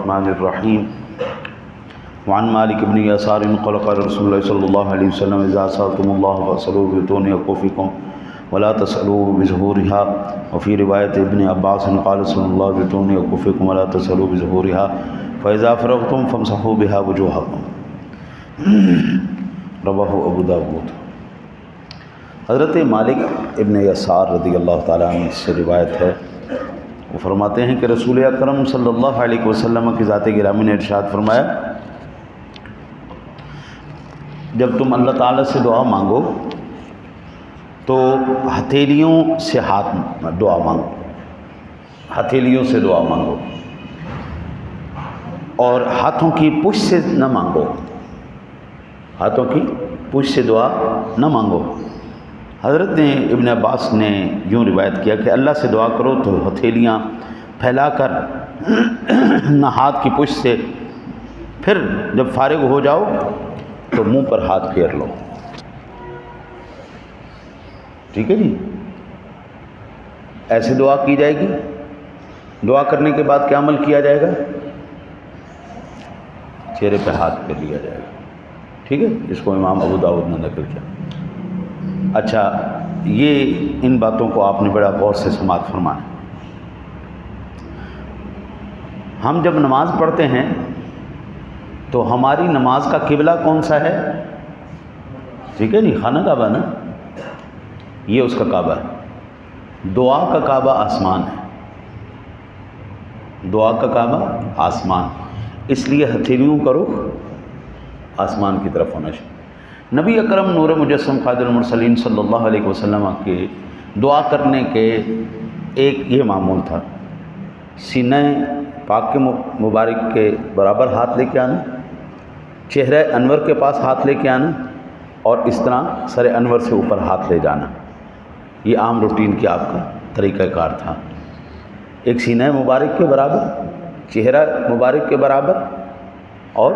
الرحمن الرحیم وعن مالک بن یسار قال قال رسول اللہ صلی اللہ علیہ وسلم اذا سألتم اللہ فاسألوا ببطون اکفکم ولا تسألوا بظہورها وفی روایت ابن عباس قال صلی اللہ ببطون اکفکم ولا تسألوا بظہورها فاذا فرغتم فامسحوا بها وجوہکم رواہ ابو داود۔ حضرت مالک ابن یسار رضی اللہ تعالیٰ عنہ سے روایت ہے، وہ فرماتے ہیں کہ رسول اکرم صلی اللہ علیہ وسلم کی ذات گرامی نے ارشاد فرمایا، جب تم اللہ تعالیٰ سے دعا مانگو تو ہتھیلیوں سے دعا مانگو، ہتھیلیوں سے دعا مانگو اور ہاتھوں کی پشت سے نہ مانگو، ہاتھوں کی پشت سے دعا نہ مانگو۔ حضرت ابن عباس نے یوں روایت کیا کہ اللہ سے دعا کرو تو ہتھیلیاں پھیلا کر نہ ہاتھ کی پشت سے، پھر جب فارغ ہو جاؤ تو منہ پر ہاتھ پھیر لو، ٹھیک ہے جی۔ ایسے دعا کی جائے گی۔ دعا کرنے کے بعد کیا عمل کیا جائے گا؟ چہرے پہ ہاتھ پھیر لیا جائے گا، ٹھیک ہے۔ اس کو امام ابو داؤد نے نقل کیا۔ اچھا، یہ ان باتوں کو آپ نے بڑا غور سے سماعت فرمانا۔ ہم جب نماز پڑھتے ہیں تو ہماری نماز کا قبلہ کون سا ہے؟ ٹھیک ہے جی، خانہ کعبہ نا، یہ اس کا کعبہ ہے۔ دعا کا کعبہ آسمان ہے، دعا کا کعبہ آسمان، اس لیے ہتھیلیوں کا رخ آسمان کی طرف ہونا چاہیے۔ نبی اکرم نور مجسم خادم المرسلین صلی اللہ علیہ وسلم کے دعا کرنے کے ایک یہ معمول تھا، سینہ پاک کے مبارک کے برابر ہاتھ لے کے آنا، چہرہ انور کے پاس ہاتھ لے کے آنا اور اس طرح سر انور سے اوپر ہاتھ لے جانا۔ یہ عام روٹین کی آپ کا طریقہ کار تھا، ایک سینہ مبارک کے برابر، چہرہ مبارک کے برابر اور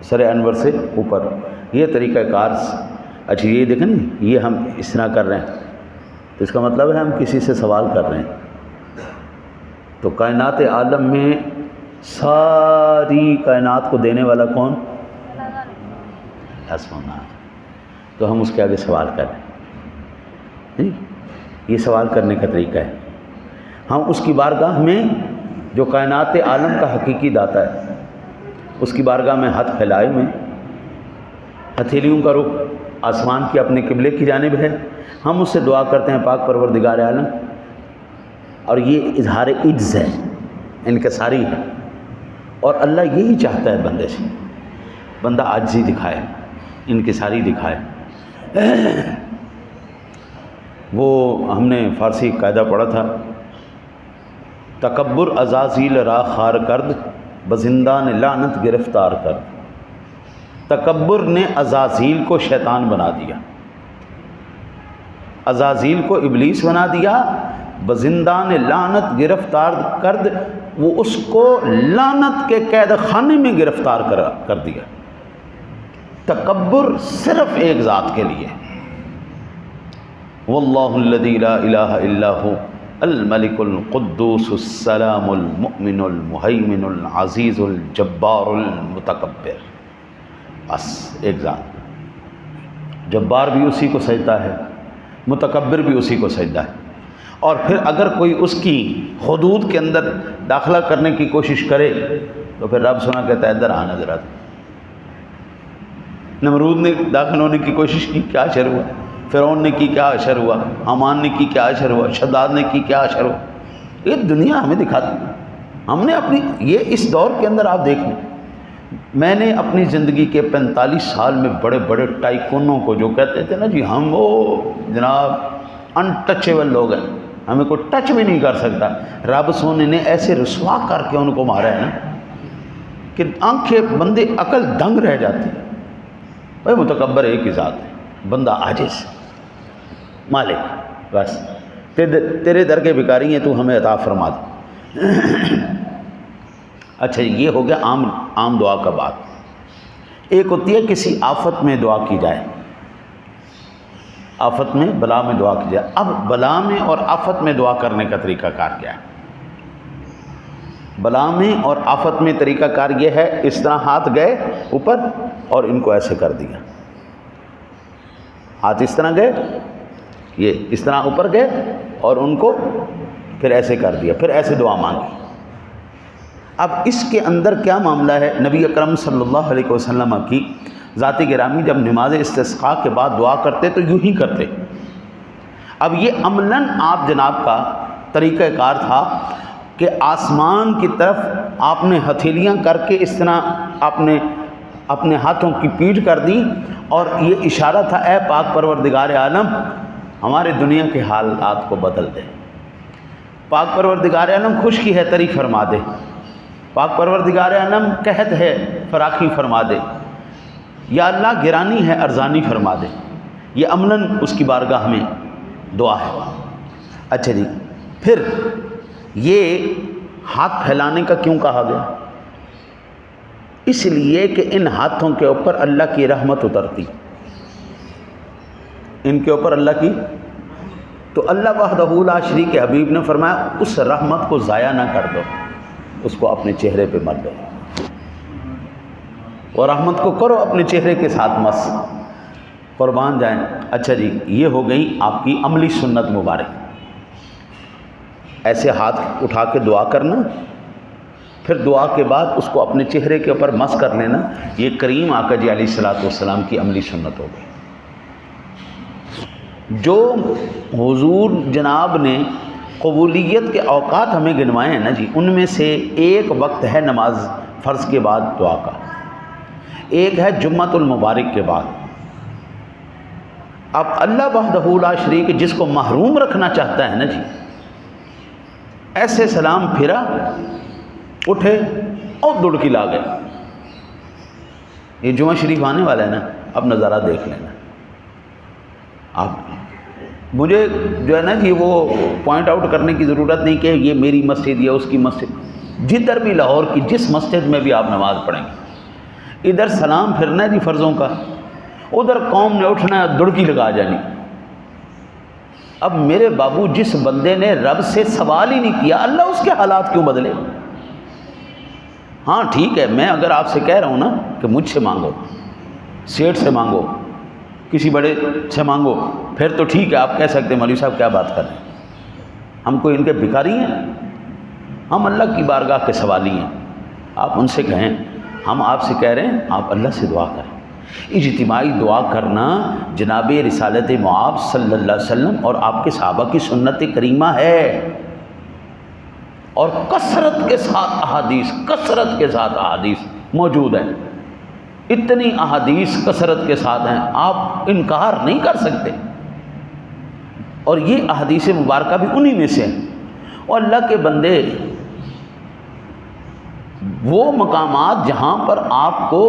سر انور سے اوپر، یہ طریقہ کار۔ اچھا، یہ دیکھیں نا، یہ ہم اس طرح کر رہے ہیں تو اس کا مطلب ہے ہم کسی سے سوال کر رہے ہیں۔ تو کائنات عالم میں ساری کائنات کو دینے والا کون؟ آسمان۔ تو ہم اس کے آگے سوال کر رہے ہیں، یہ سوال کرنے کا طریقہ ہے۔ ہم اس کی بارگاہ میں جو کائنات عالم کا حقیقی داتا ہے، اس کی بارگاہ میں ہاتھ پھیلائے ہوئے، ہتھیلیوں کا رخ آسمان کی اپنے قبلے کی جانب ہے، ہم اس سے دعا کرتے ہیں پاک پروردگار عالم، اور یہ اظہار عجز ہے، انکساری ہے، اور اللہ یہی چاہتا ہے بندے سے، بندہ عاجزی دکھائے، انکساری دکھائے۔ وہ ہم نے فارسی قاعدہ پڑھا تھا، تکبر عزازیل را خار کرد بزندان لعنت گرفتار کرد۔ تکبر نے عزازیل کو شیطان بنا دیا، عزازیل کو ابلیس بنا دیا، بزندان لعنت گرفتار کرد، وہ اس کو لعنت کے قید خانے میں گرفتار کر دیا۔ تکبر صرف ایک ذات کے لیے، واللہ الذی لا الہ الا هو الملک القدوس السلام المؤمن المہیمن العزیز الجبار المتکبر، بس ایک ذات۔ جبار بھی اسی کو سجدہ ہے، متکبر بھی اسی کو سجدہ ہے، اور پھر اگر کوئی اس کی حدود کے اندر داخلہ کرنے کی کوشش کرے تو پھر رب سنا کہتا ہے ادھر آنا ذرا۔ نمرود نے داخل ہونے کی کوشش کی، کیا اشر ہوا؟ فرعون نے کی، کیا اشر ہوا؟ حامان نے کی، کیا اشر ہوا؟ شداد نے کی، کیا اشر ہوا؟ یہ دنیا ہمیں دکھاتی ہے۔ ہم نے اپنی یہ اس دور کے اندر آپ دیکھ لیں، میں نے اپنی زندگی کے 45 سال میں بڑے بڑے ٹائکونوں کو جو کہتے تھے نا جی ہم وہ جناب انٹچیبل لوگ ہیں، ہمیں کوئی ٹچ بھی نہیں کر سکتا، رب سونے نے ایسے رسوا کر کے ان کو مارا ہے نا کہ آنکھیں بندے عقل دنگ رہ جاتی ہے۔ بھائی متکبر ایک ہی ذات ہے، بندہ عاجز، مالک، بس تیرے در کے بھکاری ہیں، تو ہمیں عطا فرما دے۔ اچھا، یہ ہو گیا عام دعا کا بات۔ ایک ہوتی ہے کسی آفت میں دعا کی جائے، آفت میں بلا میں دعا کی جائے۔ اب بلا میں اور آفت میں دعا کرنے کا طریقہ کار کیا ہے؟ بلا میں اور آفت میں طریقہ کار یہ ہے، اس طرح ہاتھ گئے اوپر اور ان کو ایسے کر دیا، ہاتھ اس طرح گئے، یہ اس طرح اوپر گئے اور ان کو پھر ایسے کر دیا، پھر ایسے دعا مانگی۔ اب اس کے اندر کیا معاملہ ہے؟ نبی اکرم صلی اللہ علیہ وسلم کی ذات گرامی جب نماز استسقاء کے بعد دعا کرتے تو یوں ہی کرتے۔ اب یہ عملاً آپ جناب کا طریقہ کار تھا کہ آسمان کی طرف آپ نے ہتھیلیاں کر کے اس طرح آپ نے اپنے ہاتھوں کی پیٹھ کر دی، اور یہ اشارہ تھا اے پاک پروردگار عالم ہمارے دنیا کے حالات کو بدل دے، پاک پروردگار عالم خشکی ہے طری فرما دے، پاک پروردگار عالم قحط ہے فراخی فرما دے، یا اللہ گرانی ہے ارزانی فرما دے۔ یہ عملاً اس کی بارگاہ میں دعا ہے۔ اچھا جی، پھر یہ ہاتھ پھیلانے کا کیوں کہا گیا؟ اس لیے کہ ان ہاتھوں کے اوپر اللہ کی رحمت اترتی، ان کے اوپر اللہ کی، تو اللہ وحدہ لا شریک کے حبیب نے فرمایا اس رحمت کو ضائع نہ کر دو، اس کو اپنے چہرے پہ مت دو، اور رحمت کو کرو اپنے چہرے کے ساتھ مس، قربان جائیں۔ اچھا جی، یہ ہو گئی آپ کی عملی سنت مبارک، ایسے ہاتھ اٹھا کے دعا کرنا، پھر دعا کے بعد اس کو اپنے چہرے کے اوپر مس کر لینا، یہ کریم آقا جی علیہ الصلوۃ والسلام کی عملی سنت ہو گئی۔ جو حضور جناب نے قبولیت کے اوقات ہمیں گنوائے ہیں نا جی، ان میں سے ایک وقت ہے نماز فرض کے بعد دعا کا، ایک ہے جمعۃ المبارک کے بعد۔ اب اللہ وحدہ لا شریک جس کو محروم رکھنا چاہتا ہے نا جی، ایسے سلام پھرا، اٹھے اور دڑکی لا گئے۔ یہ جمعہ شریف آنے والا ہے نا، اب نظارہ دیکھ لینا۔ آپ مجھے جو ہے نا جی وہ پوائنٹ آؤٹ کرنے کی ضرورت نہیں کہ یہ میری مسجد یا اس کی مسجد، جدھر بھی لاہور کی جس مسجد میں بھی آپ نماز پڑھیں گے، ادھر سلام پھرنا ہے جی فرضوں کا، ادھر قوم نے اٹھنا ہے دڑکی لگا جانی۔ اب میرے بابو جس بندے نے رب سے سوال ہی نہیں کیا، اللہ اس کے حالات کیوں بدلے؟ ہاں ٹھیک ہے، میں اگر آپ سے کہہ رہا ہوں نا کہ مجھ سے مانگو، سیٹھ سے مانگو، کسی بڑے سے مانگو، پھر تو ٹھیک ہے، آپ کہہ سکتے ہیں مولوی صاحب کیا بات کر رہے ہیں، ہم کوئی ان کے بھکاری ہیں؟ ہم اللہ کی بارگاہ کے سوالی ہیں۔ آپ ان سے کہیں ہم آپ سے کہہ رہے ہیں آپ اللہ سے دعا کریں۔ اجتماعی دعا کرنا جناب رسالت معاب صلی اللہ علیہ وسلم اور آپ کے صحابہ کی سنت کریمہ ہے، اور کثرت کے ساتھ احادیث موجود ہیں، اتنی احادیث کثرت کے ساتھ ہیں، آپ انکار نہیں کر سکتے، اور یہ احادیث مبارکہ بھی انہی میں سے ہیں۔ اور اللہ کے بندے، وہ مقامات جہاں پر آپ کو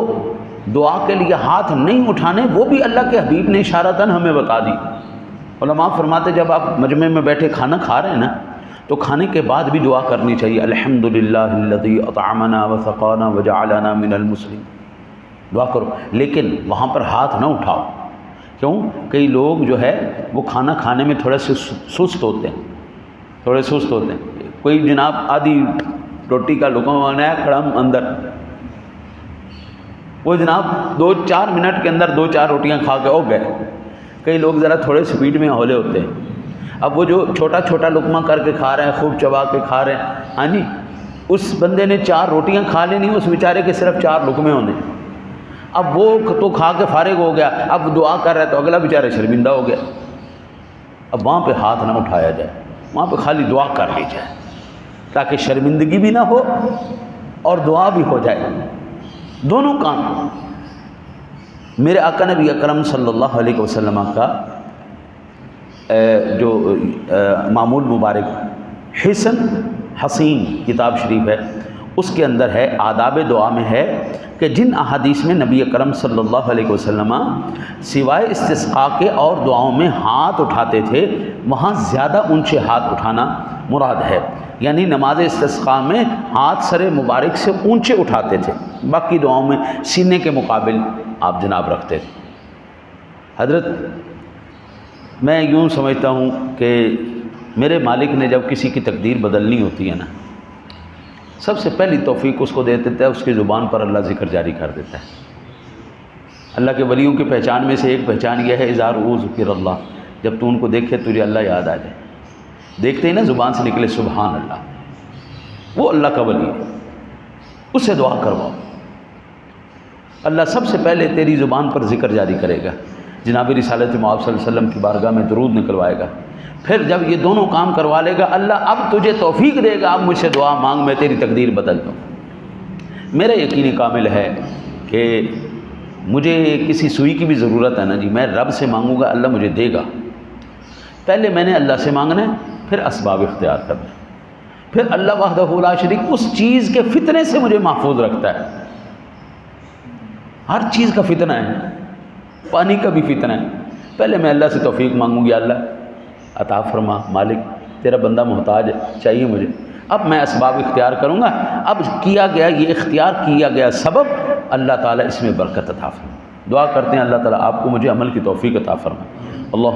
دعا کے لیے ہاتھ نہیں اٹھانے، وہ بھی اللہ کے حبیب نے اشارتاً ہمیں بتا دی۔ علماء فرماتے جب آپ مجمع میں بیٹھے کھانا کھا رہے ہیں نا، تو کھانے کے بعد بھی دعا کرنی چاہیے، الحمدللہ الذی اطعمنا وسقانا وجعلنا من المسلمین، دعا کرو، لیکن وہاں پر ہاتھ نہ اٹھاؤ۔ کیوں؟ کئی لوگ جو ہے وہ کھانا کھانے میں تھوڑے سے سست ہوتے ہیں، کوئی جناب آدھی روٹی کا لقمہ بنایا کھڑم اندر، وہ جناب 2-4 منٹ کے اندر 2-4 روٹیاں کھا کے ہو گئے۔ کئی لوگ ذرا تھوڑے سپیڈ میں ہولے ہوتے ہیں، اب وہ جو چھوٹا چھوٹا لقمہ کر کے کھا رہے ہیں، خوب چبا کے کھا رہے ہیں، ہاں جی، اس بندے نے 4 روٹیاں کھا لینی، اس بیچارے کے صرف 4 لقمے ہونے، اب وہ تو کھا کے فارغ ہو گیا، اب دعا کر رہا ہے تو اگلا بیچارہ شرمندہ ہو گیا۔ اب وہاں پہ ہاتھ نہ اٹھایا جائے، وہاں پہ خالی دعا کر لی جائے، تاکہ شرمندگی بھی نہ ہو اور دعا بھی ہو جائے، دونوں کام۔ میرے آقا نبی اکرم صلی اللہ علیہ وسلم کا جو معمول مبارک حسن حسین کتاب شریف ہے، اس کے اندر ہے آداب دعا میں ہے کہ جن احادیث میں نبی اکرم صلی اللہ علیہ وسلم سوائے استسقاء کے اور دعاؤں میں ہاتھ اٹھاتے تھے، وہاں زیادہ اونچے ہاتھ اٹھانا مراد ہے، یعنی نماز استسقاء میں ہاتھ سر مبارک سے اونچے اٹھاتے تھے، باقی دعاؤں میں سینے کے مقابل آپ جناب رکھتے تھے۔ حضرت میں یوں سمجھتا ہوں کہ میرے مالک نے جب کسی کی تقدیر بدلنی ہوتی ہے نا، سب سے پہلی توفیق اس کو دے دیتا ہے، اس کی زبان پر اللہ ذکر جاری کر دیتا ہے۔ اللہ کے ولیوں کی پہچان میں سے ایک پہچان یہ ہے اذا رؤوا ذکر اللہ، جب تو ان کو دیکھے تجھے اللہ یاد آ جائے، دیکھتے ہی نا زبان سے نکلے سبحان اللہ، وہ اللہ کا ولی ہے، اس سے دعا کرواؤ، اللہ سب سے پہلے تیری زبان پر ذکر جاری کرے گا، جناب رسالت مآب صلی اللہ علیہ وسلم کی بارگاہ میں درود نکلوائے گا، پھر جب یہ دونوں کام کروا لے گا اللہ اب تجھے توفیق دے گا، اب مجھ سے دعا مانگ، میں تیری تقدیر بدل دوں۔ میرا یقین کامل ہے کہ مجھے کسی سوئی کی بھی ضرورت ہے نا جی، میں رب سے مانگوں گا اللہ مجھے دے گا، پہلے میں نے اللہ سے مانگنا ہے، پھر اسباب اختیار کرنا ہے، پھر اللہ وحدہ لا شریک اس چیز کے فتنے سے مجھے محفوظ رکھتا ہے، ہر چیز کا فتنہ ہے، پانی کا بھی فتنہ ہے، پہلے میں اللہ سے توفیق مانگوں گی، اللہ عطا فرما، مالک تیرا بندہ محتاج ہے، چاہیے مجھے، اب میں اسباب اختیار کروں گا، اب کیا گیا یہ اختیار کیا گیا سبب اللہ تعالیٰ اس میں برکت عطا فرما۔ دعا کرتے ہیں اللہ تعالیٰ آپ کو مجھے عمل کی توفیق عطا فرما۔ اللہ